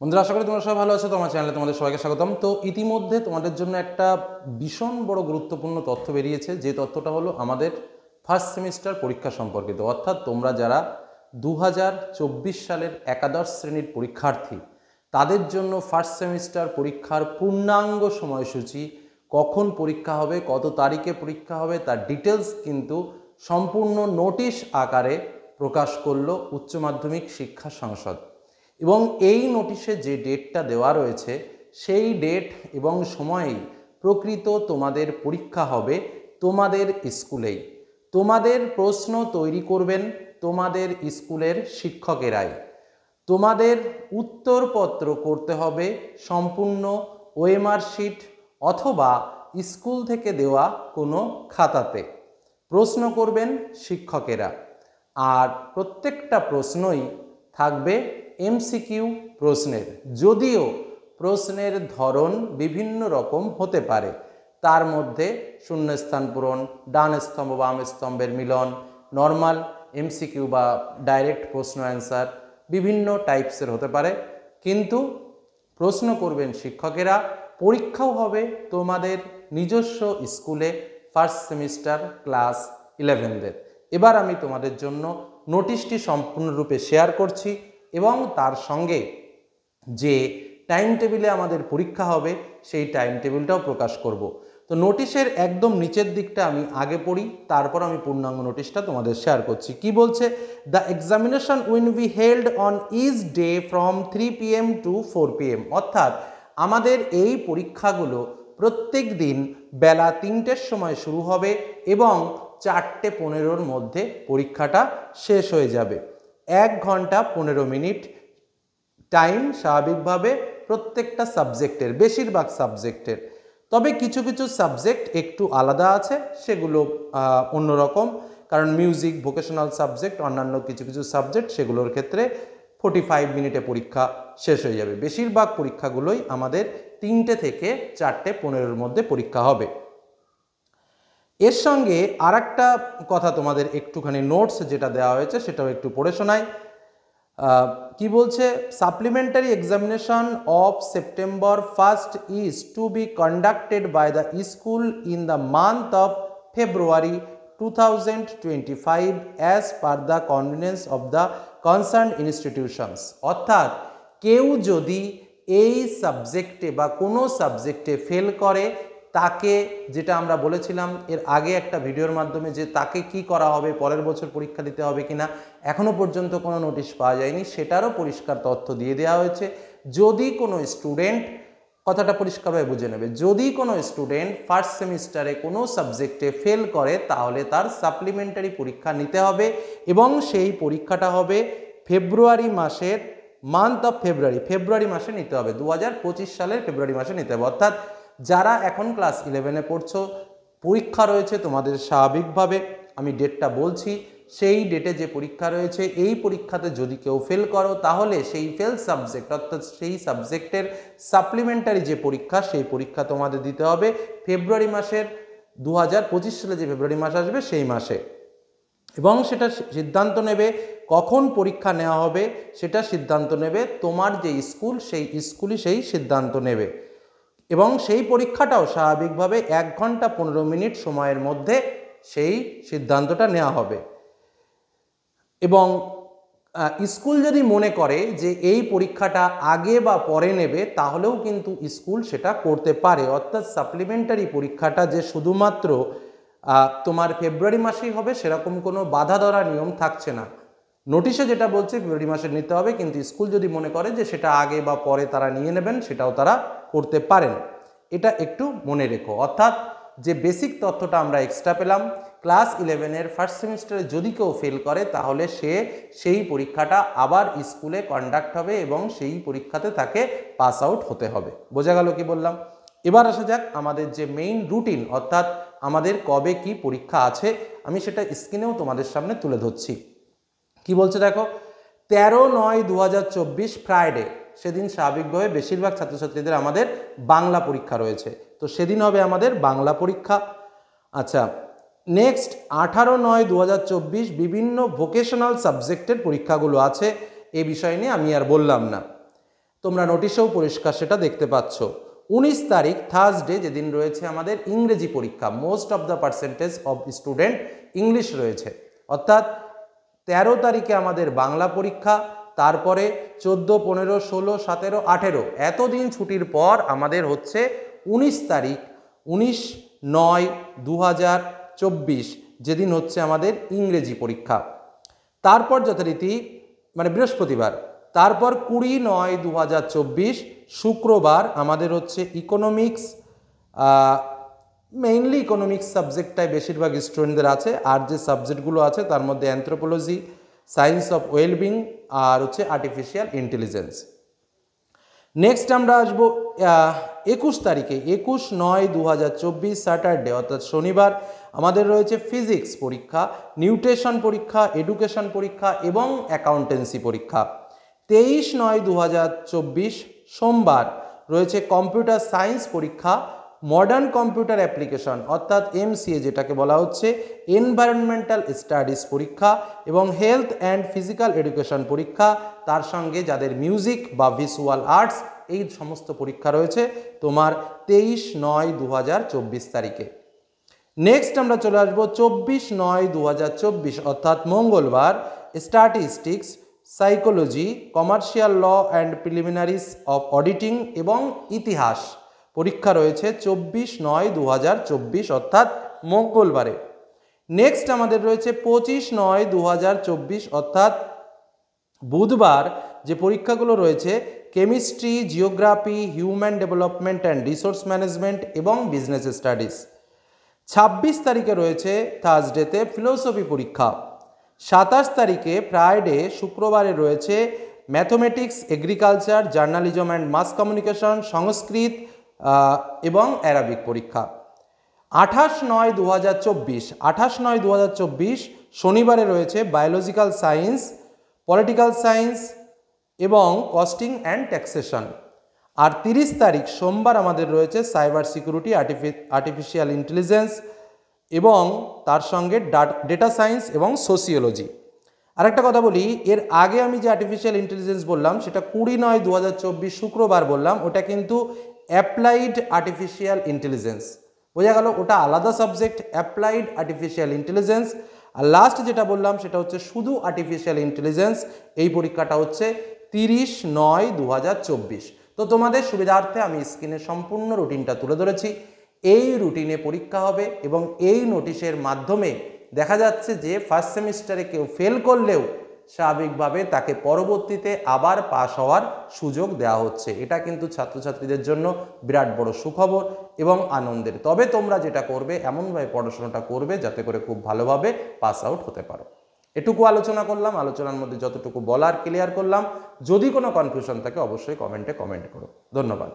বন্ধুরা, আশা করি তোমরা সবাই ভালো আছো। তোমার চ্যানেলে তোমাদের সবাইকে স্বাগতম। তো ইতিমধ্যে তোমাদের জন্য একটা ভীষণ বড় গুরুত্বপূর্ণ তথ্য বেরিয়েছে, যে তথ্যটা হলো আমাদের ফার্স্ট সেমিস্টার পরীক্ষা সম্পর্কিত। অর্থাৎ তোমরা যারা 2024 সালের একাদশ শ্রেণীর পরীক্ষার্থী, তাদের জন্য ফার্স্ট সেমিস্টার পরীক্ষার পূর্ণাঙ্গ সময়সূচি, কখন পরীক্ষা হবে, কত তারিখে পরীক্ষা হবে, তার ডিটেলস কিন্তু সম্পূর্ণ নোটিশ আকারে প্রকাশ করলো উচ্চ মাধ্যমিক শিক্ষা সংসদ। এবং এই নোটিশে যে ডেটটা দেওয়া রয়েছে, সেই ডেট এবং সময়েই প্রকৃত তোমাদের পরীক্ষা হবে তোমাদের স্কুলেই। তোমাদের প্রশ্ন তৈরি করবেন তোমাদের স্কুলের শিক্ষকেরাই। তোমাদের উত্তরপত্র করতে হবে সম্পূর্ণ ওএমআর শিট অথবা স্কুল থেকে দেওয়া কোনো খাতাতে। প্রশ্ন করবেন শিক্ষকেরা, আর প্রত্যেকটা প্রশ্নই থাকবে এমসিকিউ প্রশ্নের। যদিও প্রশ্নের ধরন বিভিন্ন রকম হতে পারে, তার মধ্যে শূন্যস্থান পূরণ, ডান স্তম্ভ বাম স্তম্ভের মিলন, নর্মাল এমসিকিউ বা ডাইরেক্ট প্রশ্ন অ্যান্সার বিভিন্ন টাইপসের হতে পারে। কিন্তু প্রশ্ন করবেন শিক্ষকেরা, পরীক্ষাও হবে তোমাদের নিজস্ব স্কুলে ফার্স্ট সেমিস্টার ক্লাস 11দের। এবার আমি তোমাদের জন্য নোটিশটি সম্পূর্ণরূপে শেয়ার করছি এবং তার সঙ্গে যে টাইম টেবিলে আমাদের পরীক্ষা হবে সেই টাইম টেবিলটাও প্রকাশ করব। তো নোটিশের একদম নিচের দিকটা আমি আগে পড়ি, তারপর আমি পূর্ণাঙ্গ নোটিশটা তোমাদের শেয়ার করছি। কি বলছে? The examination will be held on each day from 3 PM to 4 PM। অর্থাৎ আমাদের এই পরীক্ষাগুলো প্রত্যেক দিন বেলা 3টের সময় শুরু হবে এবং 4:15-র মধ্যে পরীক্ষাটা শেষ হয়ে যাবে। 1 ঘন্টা 15 মিনিট টাইম স্বাভাবিকভাবে প্রত্যেকটা সাবজেক্টের, বেশিরভাগ সাবজেক্টের। তবে কিছু কিছু সাবজেক্ট একটু আলাদা আছে, সেগুলো অন্যরকম, কারণ মিউজিক, ভোকেশনাল সাবজেক্ট, অন্যান্য কিছু কিছু সাবজেক্ট, সেগুলোর ক্ষেত্রে 45 মিনিটে পরীক্ষা শেষ হয়ে যাবে। বেশিরভাগ পরীক্ষাগুলোই আমাদের 3টে থেকে 4:15-র মধ্যে পরীক্ষা হবে। এর সঙ্গে আর একটা কথা তোমাদের একটুখানি নোটস যেটা দেওয়া হয়েছে সেটাও একটু পড়ে শোনাই। কি বলছে? Supplementary examination of September 1 is to be conducted by the school in the month of February 2025 as per the convenience of the concern institutions. অর্থাৎ কেউ যদি এই সাবজেক্টে বা কোনো সাবজেক্টে ফেল করে, তাকে, যেটা আমরা বলেছিলাম এর আগে একটা ভিডিওর মাধ্যমে, যে তাকে কি করা হবে, পরের বছর পরীক্ষা দিতে হবে কিনা, এখনো পর্যন্ত কোনো নোটিশ পাওয়া যায়নি, সেটারও পরিষ্কার তথ্য দিয়ে দেওয়া হয়েছে। যদি কোনো স্টুডেন্ট, কথাটা পরিষ্কারভাবে বুঝে নেবে, যদি কোনো স্টুডেন্ট ফার্স্ট সেমিস্টারে কোনো সাবজেক্টে ফেল করে, তাহলে তার সাপ্লিমেন্টারি পরীক্ষা নিতে হবে এবং সেই পরীক্ষাটা হবে ফেব্রুয়ারি মাসের, মান্থ অফ ফেব্রুয়ারি মাসে নিতে হবে, 2025 সালের ফেব্রুয়ারি মাসে নিতে হবে। অর্থাৎ যারা এখন ক্লাস 11-এ পড়ছো, পরীক্ষা রয়েছে তোমাদের স্বাভাবিকভাবে, আমি ডেটটা বলছি, সেই ডেটে যে পরীক্ষা রয়েছে, এই পরীক্ষাতে যদি কেউ ফেল করো, তাহলে সেই ফেল সাবজেক্ট, অর্থাৎ সেই সাবজেক্টের সাপ্লিমেন্টারি যে পরীক্ষা, সেই পরীক্ষা তোমাদের দিতে হবে ফেব্রুয়ারি মাসের, 2025 সালে যে ফেব্রুয়ারি মাস আসবে সেই মাসে। এবং সেটা সিদ্ধান্ত নেবে কখন পরীক্ষা নেওয়া হবে, সেটা সিদ্ধান্ত নেবে তোমার যে স্কুল, সেই স্কুলই সেই সিদ্ধান্ত নেবে। এবং সেই পরীক্ষাটাও স্বাভাবিকভাবে 1 ঘন্টা 15 মিনিট সময়ের মধ্যে সেই সিদ্ধান্তটা নেওয়া হবে। এবং স্কুল যদি মনে করে যে এই পরীক্ষাটা আগে বা পরে নেবে, তাহলেও কিন্তু স্কুল সেটা করতে পারে। অর্থাৎ সাপ্লিমেন্টারি পরীক্ষাটা যে শুধুমাত্র তোমার ফেব্রুয়ারি মাসেই হবে, সেরকম কোনো বাধা ধরা নিয়ম থাকছে না। নোটিশে যেটা বলছে ফেব্রুয়ারি মাসে নিতে হবে, কিন্তু স্কুল যদি মনে করে যে সেটা আগে বা পরে তারা নিয়ে নেবেন, সেটাও তারা করতে পারেন। এটা একটু মনে রেখো। অর্থাৎ যে বেসিক তথ্যটা আমরা এক্সট্রা পেলাম, ক্লাস 11-এর ফার্স্ট সেমিস্টারে যদি কেউ ফেল করে, তাহলে সেই পরীক্ষাটা আবার স্কুলে কন্ডাক্ট হবে এবং সেই পরীক্ষাতে তাকে পাস আউট হতে হবে। বোঝা গেল কি বললাম? এবার আসা যাক আমাদের যে মেইন রুটিন, অর্থাৎ আমাদের কবে কি পরীক্ষা আছে, আমি সেটা স্ক্রিনেও তোমাদের সামনে তুলে ধরছি। কি বলছে দেখো, 13/9/2024 ফ্রাইডে, সেদিন স্বাভাবিকভাবে বেশিরভাগ ছাত্রছাত্রীদের আমাদের বাংলা পরীক্ষা রয়েছে, তো সেদিন হবে আমাদের বাংলা পরীক্ষা। আচ্ছা, নেক্সট 18/9/2024 বিভিন্ন ভোকেশনাল সাবজেক্টের পরীক্ষাগুলো আছে, এ বিষয় নিয়ে আমি আর বললাম না। তোমরা নোটিশেও পরিষ্কার সেটা দেখতে পাচ্ছ। 19 তারিখ থার্সডে, যেদিন রয়েছে আমাদের ইংরেজি পরীক্ষা। Most of the percentage of student English রয়েছে, অর্থাৎ 13 তারিখে আমাদের বাংলা পরীক্ষা, তারপরে 14, 15, 16, 17, 18 এতদিন ছুটির পর আমাদের হচ্ছে 19 তারিখ, 19/9/2024 যেদিন হচ্ছে আমাদের ইংরেজি পরীক্ষা। তারপর যথারীতি মানে বৃহস্পতিবার, তারপর 20/9/2024 শুক্রবার আমাদের হচ্ছে ইকোনমিক্স, মেইনলি ইকোনমিক্স সাবজেক্টটাই বেশিরভাগ স্টুডেন্টদের আছে, আর যে সাবজেক্টগুলো আছে তার মধ্যে অ্যানথ্রোপোলজি, সায়েন্স অফ ওয়েলবিং আর হচ্ছে আর্টিফিশিয়াল ইন্টেলিজেন্স। নেক্সট আমরা আসবো 21 তারিখে, 21/9/2024 স্যাটারডে অর্থাৎ শনিবার আমাদের রয়েছে ফিজিক্স পরীক্ষা, নিউট্রিশন পরীক্ষা, এডুকেশন পরীক্ষা এবং অ্যাকাউন্টেন্সি পরীক্ষা। 23/9/2024 সোমবার রয়েছে কম্পিউটার সায়েন্স পরীক্ষা, মডার্ন কম্পিউটার অ্যাপ্লিকেশন অর্থাৎ MCA যেটাকে বলা হচ্ছে, এনভায়রনমেন্টাল স্টাডিজ পরীক্ষা এবং হেলথ অ্যান্ড ফিজিক্যাল এডুকেশন পরীক্ষা। তার সঙ্গে যাদের মিউজিক বা ভিজুয়াল আর্টস এই সমস্ত পরীক্ষা রয়েছে তোমার 23/9/2024 তারিখে। নেক্সট আমরা চলে আসবো 24/9/2024 অর্থাৎ মঙ্গলবার, statistics, psychology, commercial law and preliminaries of auditing এবং ইতিহাস পরীক্ষা রয়েছে 24/9/2024 অর্থাৎ মঙ্গলবারে। নেক্সট আমাদের রয়েছে 25/9/2024 অর্থাৎ বুধবার, যে পরীক্ষাগুলো রয়েছে chemistry, geography, human development and resource management এবং বিজনেস স্টাডিজ। 26 তারিখে রয়েছে থার্সডেতে ফিলোসফি পরীক্ষা। 27 তারিখে ফ্রাইডে শুক্রবারে রয়েছে mathematics, agriculture, journalism and mass communication, Sanskrit এবং অ্যারাবিক পরীক্ষা। 28/9/2024 শনিবারে রয়েছে বায়োলজিক্যাল সায়েন্স, পলিটিক্যাল সায়েন্স এবং কস্টিং অ্যান্ড ট্যাক্সেশন। আর 30 তারিখ সোমবার আমাদের রয়েছে সাইবার সিকিউরিটি, আর্টিফিশিয়াল ইন্টেলিজেন্স এবং তার সঙ্গে ডেটা সায়েন্স এবং সোসিওলজি। আরেকটা কথা বলি, এর আগে আমি যে আর্টিফিশিয়াল ইন্টেলিজেন্স বললাম সেটা 20/9/2024 শুক্রবার বললাম, ওটা কিন্তু অ্যাপ্লাইড আর্টিফিশিয়াল ইন্টেলিজেন্স, বোঝা গেল, ওটা আলাদা সাবজেক্ট, অ্যাপ্লাইড আর্টিফিশিয়াল ইন্টেলিজেন্স। আর লাস্ট যেটা বললাম সেটা হচ্ছে শুধু আর্টিফিশিয়াল ইন্টেলিজেন্স, এই পরীক্ষাটা হচ্ছে 30/9/2024। তো তোমাদের সুবিধার্থে আমি স্ক্রিনে সম্পূর্ণ রুটিনটা তুলে ধরেছি। এই রুটিনে পরীক্ষা হবে এবং এই নোটিশের মাধ্যমে দেখা যাচ্ছে যে ফার্স্ট সেমিস্টারে কেউ ফেল করলেও স্বাভাবিকভাবে তাকে পরবর্তীতে আবার পাস হওয়ার সুযোগ দেওয়া হচ্ছে। এটা কিন্তু ছাত্রছাত্রীদের জন্য বিরাট বড় সুখবর এবং আনন্দের। তবে তোমরা যেটা করবে এমনভাবে পড়াশোনাটা করবে যাতে করে খুব ভালোভাবে পাস আউট হতে পারো। এটুকু আলোচনা করলাম, আলোচনার মধ্যে যতটুকু বলার ক্লিয়ার করলাম। যদি কোনো কনফিউশন থাকে অবশ্যই কমেন্টে কমেন্ট করো। ধন্যবাদ।